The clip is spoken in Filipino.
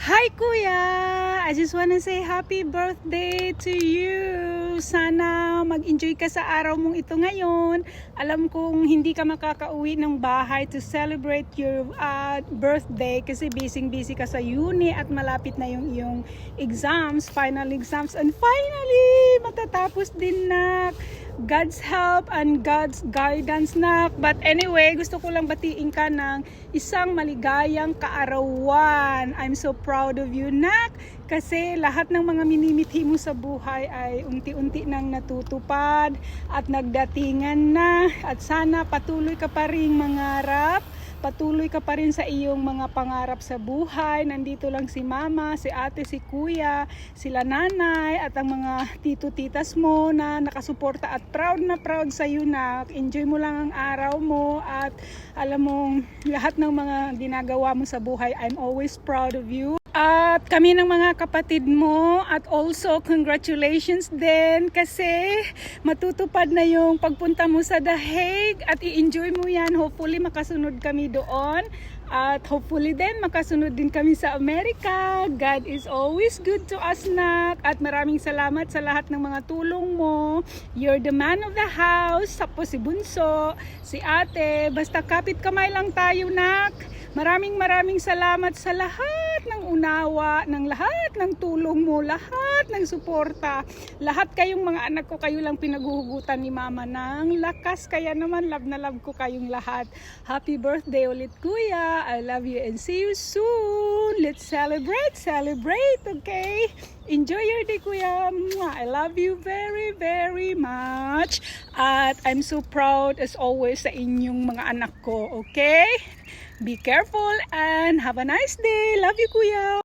Hi Kuya! I just wanna say happy birthday to you! Sana mag-enjoy ka sa araw mong ito ngayon. Alam kong hindi ka makakauwi ng bahay to celebrate your birthday kasi busy ka sa uni at malapit na yung iyong exams, final exams, and finally matatapos din na. God's help and God's guidance na. But anyway, gusto ko lang batiin ka ng isang maligayang kaarawan. I'm so proud of you, nak. Kasi lahat ng mga minimithi mo sa buhay ay unti-unti nang natutupad at nagdatingan na. At sana patuloy ka pa rin mangarap. Patuloy ka pa rin sa iyong mga pangarap sa buhay. Nandito lang si mama, si ate, si kuya, sila nanay at ang mga tito-titas mo na nakasuporta at proud na proud sa iyo na enjoy mo lang ang araw mo at alam mo lahat ng mga ginagawa mo sa buhay. I'm always proud of you. At kami ng mga kapatid mo at also congratulations din kasi matutupad na yung pagpunta mo sa The Hague at i-enjoy mo yan. Hopefully makasunod kami doon at hopefully din makasunod din kami sa Amerika. God is always good to us, nak. At maraming salamat sa lahat ng mga tulong mo. You're the man of the house. Tapos si Bunso, si ate. Basta kapit kamay lang tayo, nak. Maraming salamat sa lahat ng unawa, ng lahat ng tulong mo, lahat ng suporta. Lahat kayong mga anak ko, kayo lang pinaguhugutan ni mama ng lakas. Kaya naman love na love ko kayong lahat. Happy birthday ulit, kuya. I love you and see you soon. Let's celebrate, okay? Enjoy your day, kuya. I love you very much. At I'm so proud as always sa inyong mga anak ko, okay? Be careful and have a nice day. Love you, kuya.